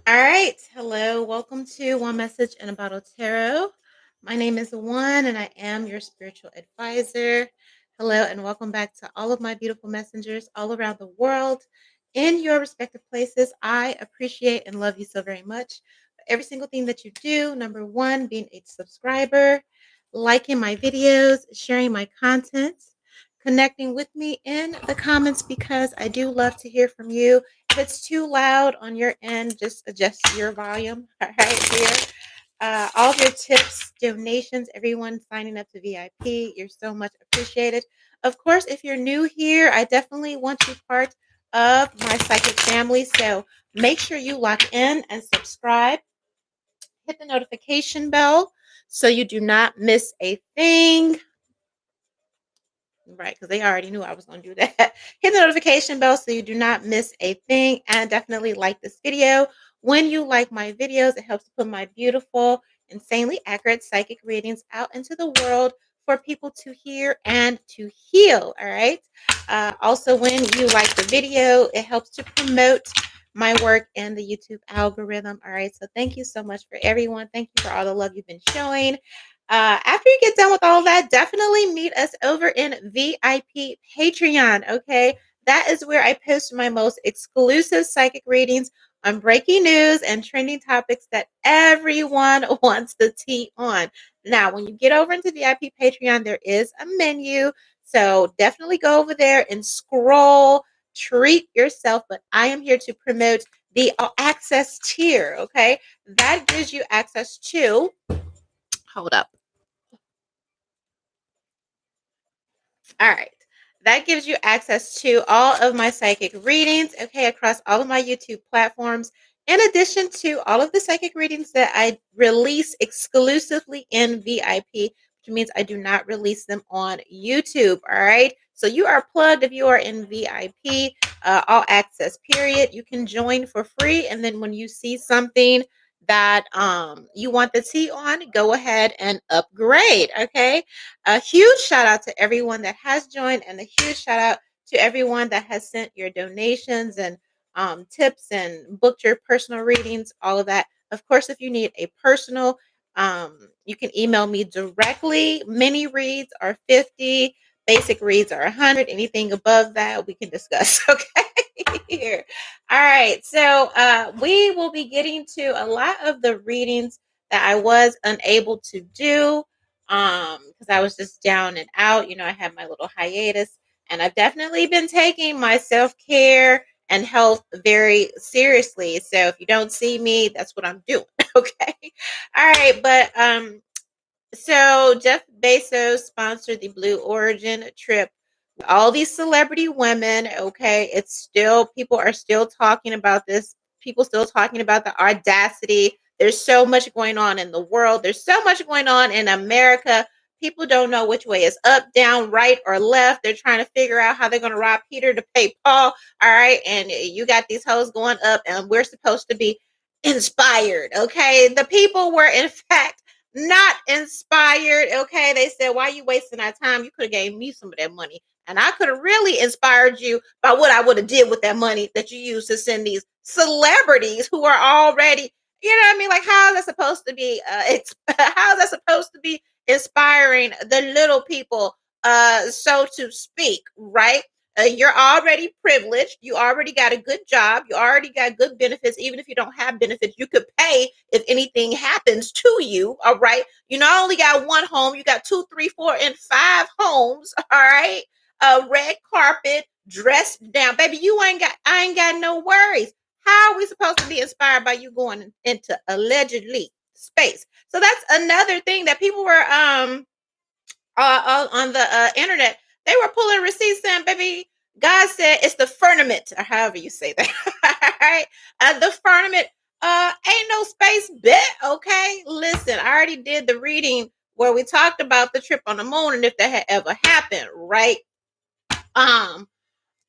All right. Hello. Welcome to One Message in a Bottle Tarot. My name is One, and I am your spiritual advisor. Hello, and welcome back to all of my beautiful messengers all around the world in your respective places. I appreciate and love you so very much for every single thing that you do. Number one, being a subscriber, liking my videos, sharing my content, connecting with me in the comments because I do love to hear from you. If it's too loud on your end, just adjust your volume right here. All of your tips, donations, everyone signing up to VIP, you're so much appreciated. Of course, if you're new here, I definitely want you part of my psychic family. So make sure you lock in and subscribe. Hit the notification bell so you do not miss a thing. Right, because they already knew I was going to do that. Hit the notification bell so you do not miss a thing, and definitely like this video. When you like my videos, it helps to put my beautiful, insanely accurate psychic readings out into the world for people to hear and to heal. All right. Also, when you like the video, it helps to promote my work in the YouTube algorithm. All right. So thank you so much for everyone. Thank you for all the love you've been showing. After you get done with all that, definitely meet us over in VIP Patreon. Okay. That is where I post my most exclusive psychic readings on breaking news and trending topics that everyone wants the tea on. Now, when you get over into VIP Patreon, there is a menu. So definitely go over there and scroll, treat yourself. But I am here to promote the access tier. Okay. That gives you access to, hold up. All right. That gives you access to all of my psychic readings, okay, across all of my YouTube platforms, in addition to all of the psychic readings that I release exclusively in VIP, which means I do not release them on YouTube. All right. So you are plugged if you are in VIP, all access, period. You can join for free. And then when you see something that you want the tea on, go ahead and upgrade. Okay. A huge shout out to everyone that has joined, and a huge shout out to everyone that has sent your donations and tips and booked your personal readings, all of that. Of course, if you need a personal, you can email me directly. Mini reads are 50, basic reads are 100. Anything above that, we can discuss. Okay. Here. All right. So we will be getting to a lot of the readings that I was unable to do because I was just down and out. I had my little hiatus, and I've definitely been taking my self-care and health very seriously. So if you don't see me, that's what I'm doing. Okay. All right. But so Jeff Bezos sponsored the Blue Origin trip. All these celebrity women, okay, it's still, people are still talking about this. People still talking about the audacity. There's so much going on in the world. There's so much going on in America. People don't know which way is up, down, right, or left. They're trying to figure out how they're going to rob Peter to pay Paul. All right. And you got these hoes going up, and we're supposed to be inspired. Okay. The people were, in fact, not inspired. Okay. They said, why are you wasting our time? You could have gave me some of that money, and I could have really inspired you by what I would have did with that money that you used to send these celebrities who are already, you know what I mean? Like, how is that supposed to be how is that supposed to be inspiring the little people, so to speak, right? You're already privileged. You already got a good job. You already got good benefits. Even if you don't have benefits, you could pay if anything happens to you. All right. You not only got one home, you got 2, 3, 4, and 5 homes. All right. Red carpet, dressed down. Baby, I ain't got no worries. How are we supposed to be inspired by you going into allegedly space? So that's another thing that people were on the internet. They were pulling receipts saying, baby, God said it's the firmament, or however you say that. All right. The firmament, ain't no space bet. Okay. Listen, I already did the reading where we talked about the trip on the moon and if that had ever happened, right? Um,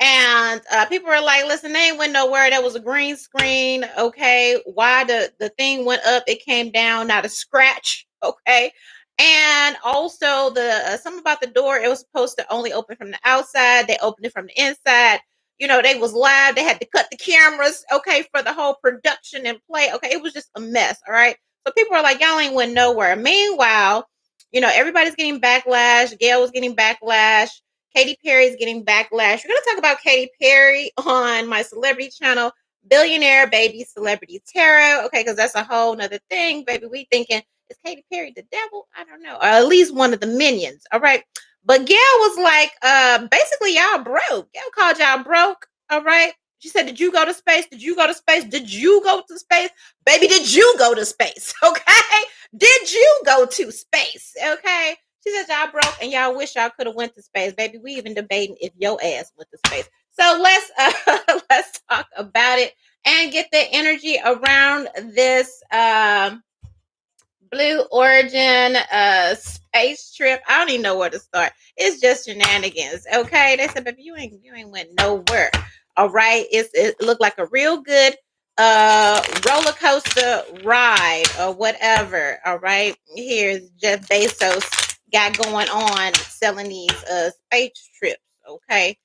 and people were like, listen, they ain't went nowhere. That was a green screen. Okay. Why the thing went up, it came down, not a scratch. Okay. And also the something about the door, it was supposed to only open from the outside. They opened it from the inside. They was live. They had to cut the cameras, okay, for the whole production and play. Okay, it was just a mess. All right. So people are like, y'all ain't went nowhere. Meanwhile, everybody's getting backlash. Gail was getting backlash. Katy Perry's getting backlash. We're gonna talk about Katy Perry on my celebrity channel, Billionaire Baby Celebrity Tarot. Okay, because that's a whole nother thing, baby. We thinking, is Katy Perry the devil? I don't know. Or at least one of the minions. All right. But Gail was like, basically, y'all broke. Gail called y'all broke. All right. She said, did you go to space? Did you go to space? Did you go to space? Baby, did you go to space? Okay. Did you go to space? Okay. She said, y'all broke and y'all wish y'all could have went to space. Baby, we even debating if your ass went to space. So let's talk about it and get the energy around this Blue Origin space trip. I don't even know where to start. It's just shenanigans. Okay. They said, baby, you ain't went nowhere. All right. It looked like a real good roller coaster ride or whatever. All right. Here's Jeff Bezos got going on selling these space trips. Okay.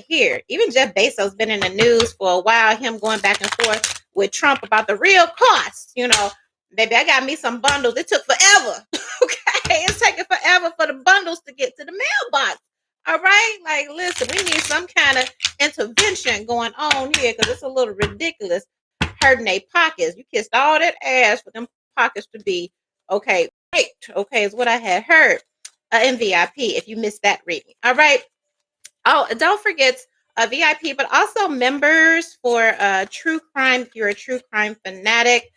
Here. Even Jeff Bezos been in the news for a while, him going back and forth with Trump about the real cost. Baby, I got me some bundles. It took forever. Okay. It's taking forever for the bundles to get to the mailbox. All right. Like, listen, we need some kind of intervention going on here because it's a little ridiculous hurting their pockets. You kissed all that ass for them pockets to be okay. Great. Okay, is what I had heard in VIP if you missed that reading. All right. Oh, don't forget a VIP, but also members for True Crime if you're a True Crime fanatic.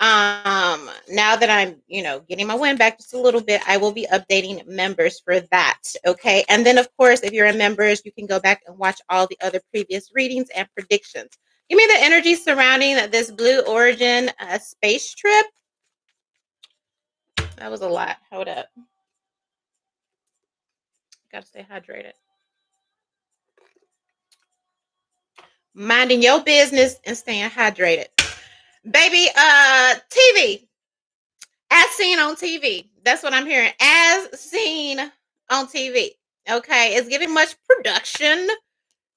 Now that I'm getting my win back just a little bit, I will be updating members for that. Okay. And then of course, if you're a member, you can go back and watch all the other previous readings and predictions. Give me the energy surrounding this Blue Origin space trip. That was a lot. Hold up. Gotta stay hydrated. Minding your business and staying hydrated. Baby, TV. As seen on TV. That's what I'm hearing. As seen on TV. Okay. It's giving much production.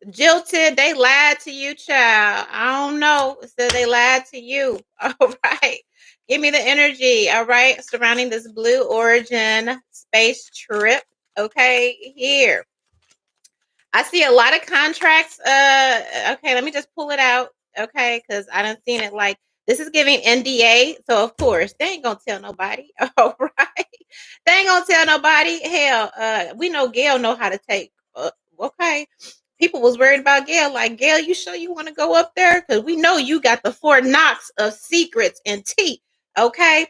Jilted. They lied to you, child. I don't know. It said they lied to you. All right. Give me the energy. All right. Surrounding this Blue Origin space trip. Okay. Here. I see a lot of contracts. Okay, let me just pull it out. Okay, because I done seen it like this is giving NDA. So of course they ain't gonna tell nobody. All right. They ain't gonna tell nobody. Hell, we know Gail know how to take okay. People was worried about Gail, like Gail, you sure you want to go up there? Because we know you got the Fort Knox of secrets and tea. Okay.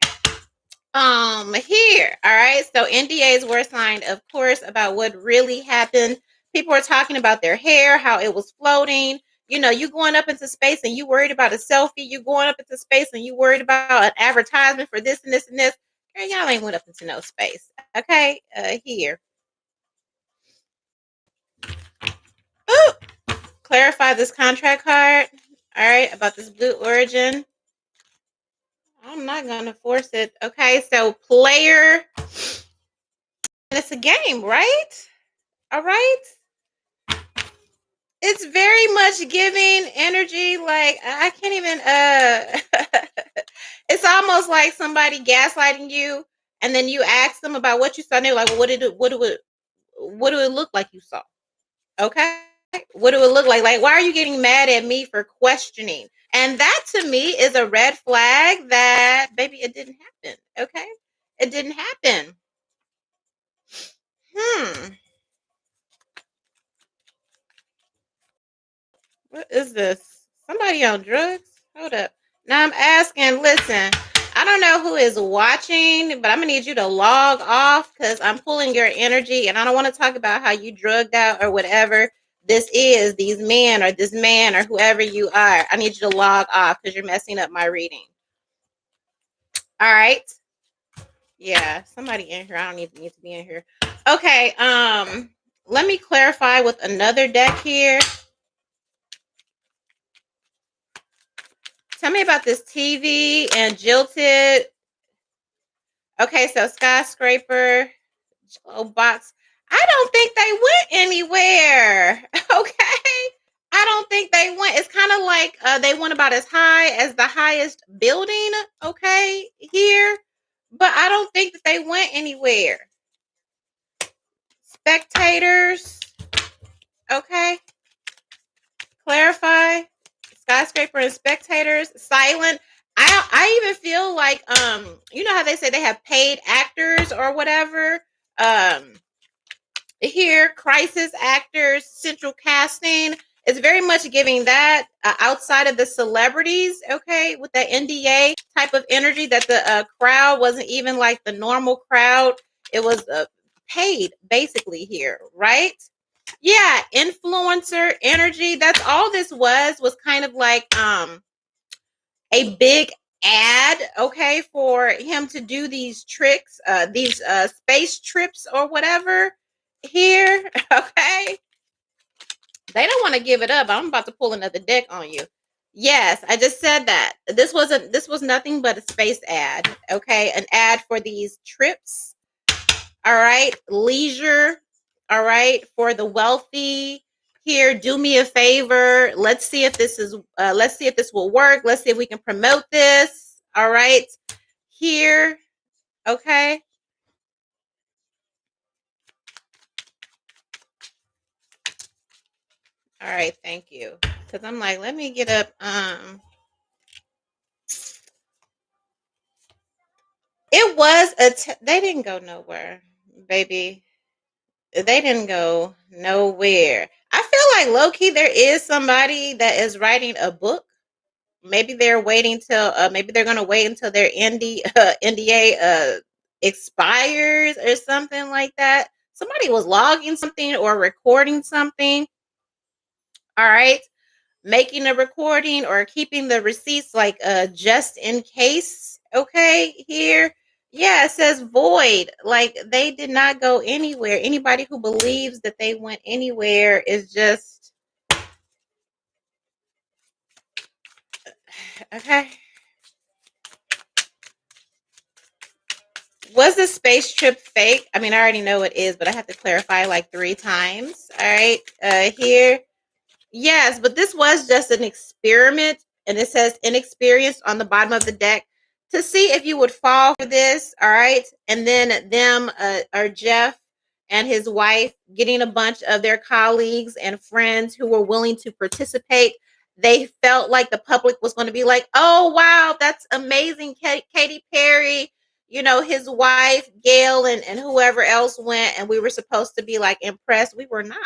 Here, all right. So NDAs were signed, of course, about what really happened. People were talking about their hair, how it was floating. You going up into space and you worried about a selfie. You going up into space and you worried about an advertisement for this and this and this. Girl, y'all ain't went up into no space. Okay. Here. Ooh, clarify this contract card. All right, about this Blue Origin. I'm not gonna force it. Okay, so player. It's a game, right? All right. It's very much giving energy. Like I can't even it's almost like somebody gaslighting you and then you ask them about what you saw and they're like, well, what do it look like you saw? Okay. What do it look like? Like, why are you getting mad at me for questioning? And that to me is a red flag that baby, it didn't happen. Okay. It didn't happen. Hmm. What is this? Somebody on drugs? Hold up. Now I'm asking, listen, I don't know who is watching, but I'm gonna need you to log off because I'm pulling your energy and I don't want to talk about how you drugged out or whatever this is, these men or this man or whoever you are. I need you to log off because you're messing up my reading. All right. Yeah, somebody in here. I don't need to be in here. Okay, let me clarify with another deck here. Tell me about this TV and Jilted. Okay, so Skyscraper, Box. I don't think they went anywhere. Okay. I don't think they went. It's kind of like they went about as high as the highest building, okay, here. But I don't think that they went anywhere. Spectators, okay, clarify. Skyscraper and spectators, silent. I even feel like you know how they say they have paid actors or whatever. Um Here, crisis actors, central casting is very much giving that outside of the celebrities, okay, with that NDA type of energy that the crowd wasn't even like the normal crowd. It was paid basically here, right? Yeah, influencer energy. That's all this was kind of like a big ad, okay, for him to do these tricks, these space trips or whatever here, okay. They don't want to give it up. I'm about to pull another deck on you. Yes, I just said that. This was nothing but a space ad, okay? An ad for these trips, all right? Leisure, all right? For the wealthy. Here, do me a favor. Let's see if this is let's see if this will work. Let's see if we can promote this. All right. Here, okay? All right, thank you. Cuz I'm like, let me get up it was they didn't go nowhere, baby. They didn't go nowhere. I feel like low key there is somebody that is writing a book. Maybe they're waiting till maybe they're gonna wait until their NDA expires or something like that. Somebody was logging something or recording something. All right, making a recording or keeping the receipts like just in case. Okay, here. Yeah, it says void. Like they did not go anywhere. Anybody who believes that they went anywhere is just okay. Was the space trip fake? I mean, I already know it is, but I have to clarify like 3 times. All right. Here. Yes, but this was just an experiment, and it says inexperienced on the bottom of the deck to see if you would fall for this. All right. And then them are Jeff and his wife getting a bunch of their colleagues and friends who were willing to participate. They felt like the public was going to be like, oh, wow, that's amazing. Katy Perry, you know, his wife, Gail, and whoever else went. And we were supposed to be like impressed. We were not.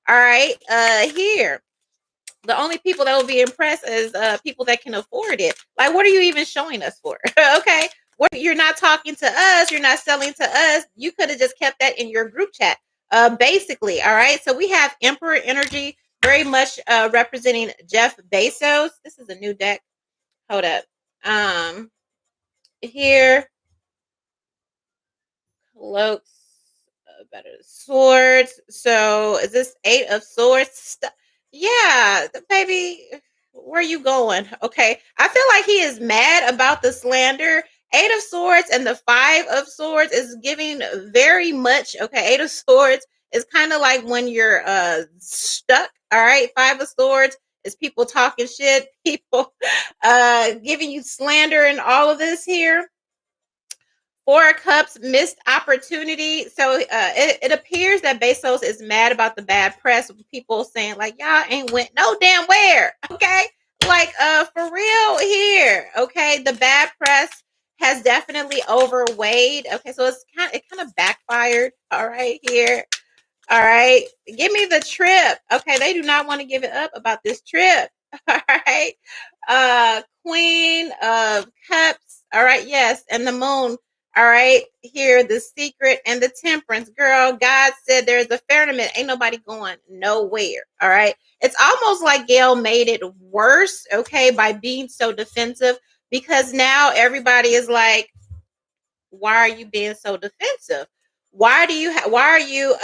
All right. Here. The only people that will be impressed is people that can afford it. Like, what are you even showing us for? Okay. What you're not talking to us, you're not selling to us. You could have just kept that in your group chat. Basically, all right. So we have Emperor Energy very much representing Jeff Bezos. This is a new deck. Hold up. Um Here, cloaks, better swords. So is this 8 of Swords? Yeah, baby, where you going? Okay, I feel like he is mad about the slander. 8 of Swords and the 5 of Swords is giving very much. Okay, 8 of Swords is kind of like when you're stuck. All right, 5 of Swords is people talking shit, people giving you slander and all of this here. 4 of Cups, missed opportunity. So it appears that Bezos is mad about the bad press. People saying like, y'all ain't went no damn where. Okay, like for real here. Okay, the bad press has definitely overweighed. Okay, so it kind of backfired. All right, here. All right. Give me the trip. Okay, they do not want to give it up about this trip. All right. Queen of Cups. All right, yes, and the moon. All right. Here, the secret and the temperance. Girl, God said there's a firmament. Ain't nobody going nowhere. All right. It's almost like Gail made it worse, okay, by being so defensive because now everybody is like, why are you being so defensive? Why are you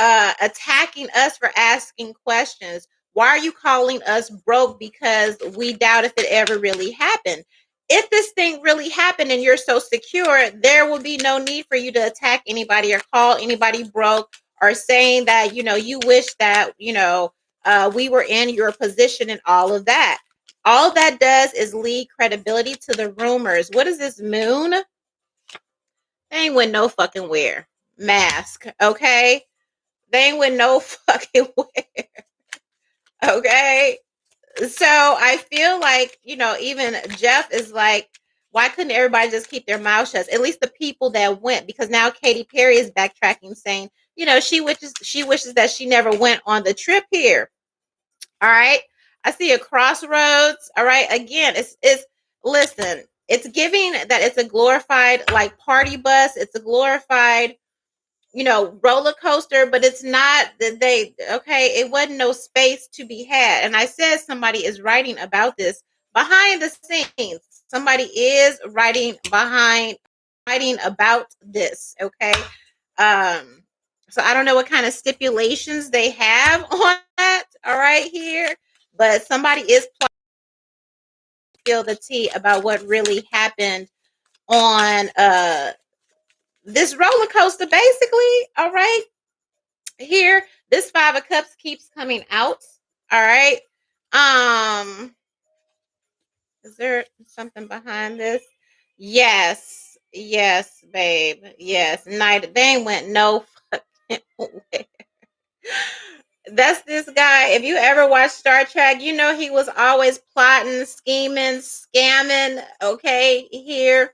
attacking us for asking questions? Why are you calling us broke because we doubt if it ever really happened? If this thing really happened and you're so secure, there will be no need for you to attack anybody or call anybody broke or saying that, you know, you wish that, you know, we were in your position and all of that. All that does is lead credibility to the rumors. What is this moon? They ain't with no fucking wear. Mask, okay? They ain't with no fucking wear. Okay? So I feel like, even Jeff is like, why couldn't everybody just keep their mouth shut? At least the people that went, because now Katy Perry is backtracking, saying, she wishes that she never went on the trip here. All right. I see a crossroads. All right. Again, it's listen, it's giving that it's a glorified like party bus. It's a glorified, roller coaster, but it's not that it wasn't no space to be had. And I said somebody is writing about this behind the scenes. Somebody is writing about this. Okay. Um, so I don't know what kind of stipulations they have on that. All right, here, but somebody is spill the tea about what really happened on this roller coaster. Basically, all right, here, this Five of Cups keeps coming out. All right, is there something behind this? Yes, yes, babe. Yes, night. They ain't went no fucking way. That's this guy. If you ever watched Star Trek, he was always plotting, scheming, scamming. Okay, here.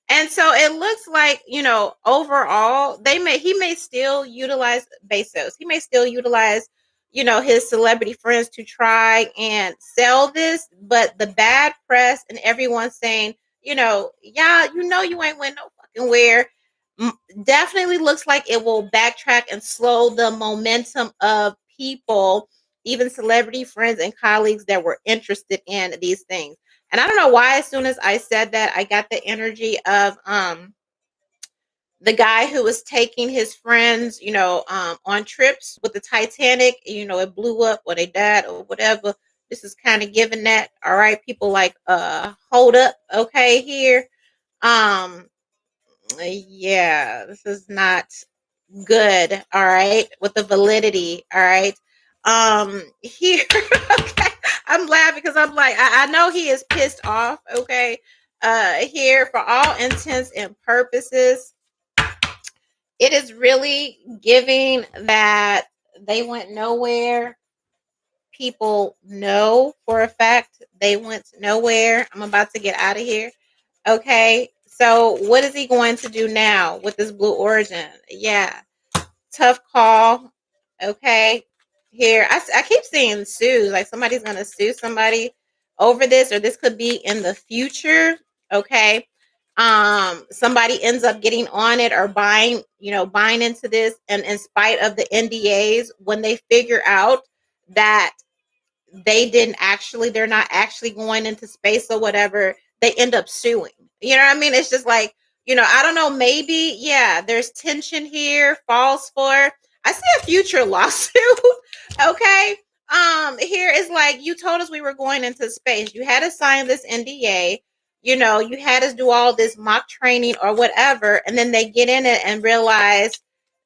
And so it looks like, overall, he may still utilize Bezos. He may still utilize, his celebrity friends to try and sell this. But the bad press and everyone saying, yeah, you ain't went no fucking where. Definitely looks like it will backtrack and slow the momentum of people, even celebrity friends and colleagues that were interested in these things. And I don't know why, as soon as I said that, I got the energy of the guy who was taking his friends, on trips with the Titanic. It blew up or they died or whatever. This is kind of giving that. All right, people like hold up, okay, here. Um, yeah, this is not good. All right, with the validity. All right. Here, okay. I'm laughing because I'm like, I know he is pissed off. Okay. Here, for all intents and purposes, it is really giving that they went nowhere. People know for a fact they went nowhere. I'm about to get out of here. Okay. So what is he going to do now with this blue origin? Yeah. Tough call. Okay. Here, I keep seeing sues. Like somebody's going to sue somebody over this, or this could be in the future. Okay. Somebody ends up getting on it or buying into this. And in spite of the NDAs, when they figure out that they're not actually going into space or whatever, they end up suing. You know what I mean? It's just like, I don't know, maybe, yeah, there's tension here, falls for. I see a future lawsuit. Okay. Here is like, you told us we were going into space. You had to sign this NDA. You had us do all this mock training or whatever, and then they get in it and realize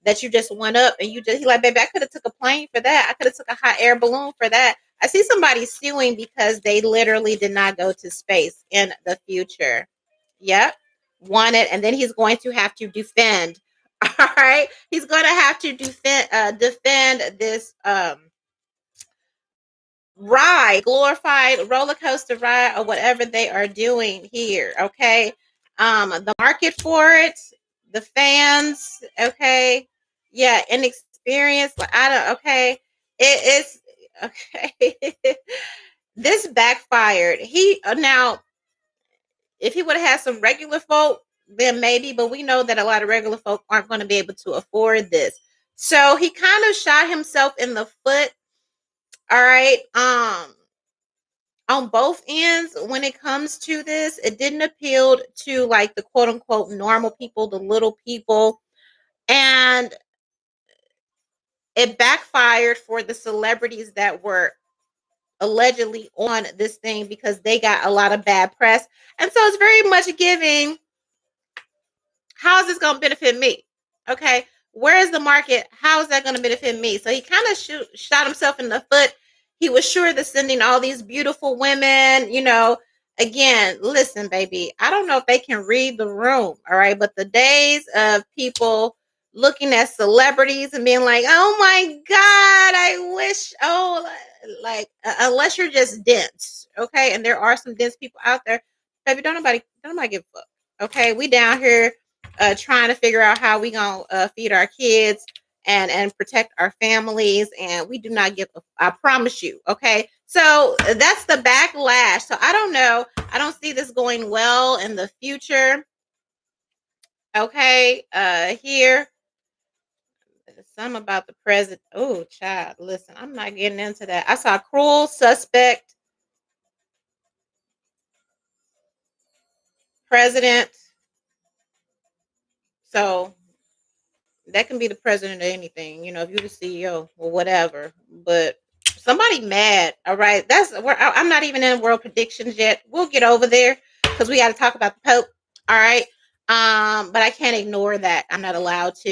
that you just went up and he like, baby, I could have took a plane for that. I could have took a hot air balloon for that. I see somebody suing because they literally did not go to space in the future. Yep. Want it. And then he's going to have to defend. All right. He's going to have to defend this ride, glorified roller coaster ride or whatever they are doing here. Okay. The market for it, the fans, okay. Yeah, inexperienced. Like I don't okay. It's okay. This backfired. He now, if he would have had some regular folk, then maybe, but we know that a lot of regular folk aren't going to be able to afford this. So he kind of shot himself in the foot. All right. On both ends, when it comes to this, it didn't appeal to like the quote unquote normal people, the little people, and it backfired for the celebrities that were allegedly on this thing because they got a lot of bad press. And so it's very much giving, how is this going to benefit me? Okay. Where is the market? How is that going to benefit me? So he kind of shot himself in the foot. He was sure to sending all these beautiful women, you know. Again, listen, baby, I don't know if they can read the room, all right? But the days of people looking at celebrities and being like, oh my God, I wish, oh, like, unless you're just dense, okay? And there are some dense people out there, baby, don't nobody give a fuck, okay? We down here trying to figure out how we gonna feed our kids and protect our families, and we do not give I promise you, okay? So that's the backlash. So I don't know, I don't see this going well in the future, okay? Here some about the president. Oh child, listen, I'm not getting into that. I saw cruel suspect president. So that can be the president of anything, you know, if you're the CEO or whatever. But somebody mad, all right? That's where I'm not even in world predictions yet. We'll get over there because we got to talk about the Pope, all right? But I can't ignore that. I'm not allowed to.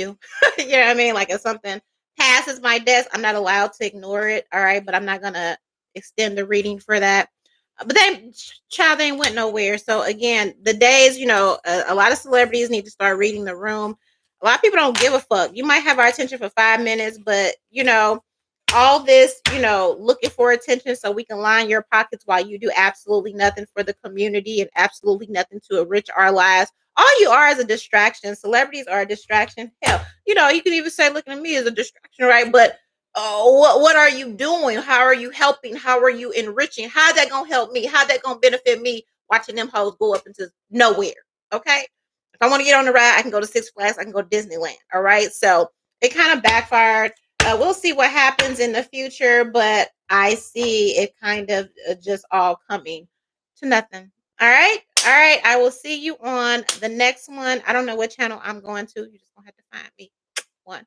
You know what I mean? Like if something passes my desk, I'm not allowed to ignore it, all right? But I'm not gonna extend the reading for that. But they, child, they ain't went nowhere. So again, the days, you know, a lot of celebrities need to start reading the room. A lot of people don't give a fuck. You might have our attention for 5 minutes, but you know, all this, you know, looking for attention so we can line your pockets while you do absolutely nothing for the community and absolutely nothing to enrich our lives. All you are is a distraction. Celebrities are a distraction. Hell, you know, you can even say looking at me is a distraction, right? But oh, what are you doing? How are you helping? How are you enriching? How's that gonna help me? How that gonna benefit me watching them hoes go up into nowhere? Okay. If I want to get on the ride, I can go to Six Flags, I can go to Disneyland. All right. So it kind of backfired. We'll see what happens in the future, but I see it kind of just all coming to nothing. All right. All right. I will see you on the next one. I don't know what channel I'm going to. You're just going to have to find me one.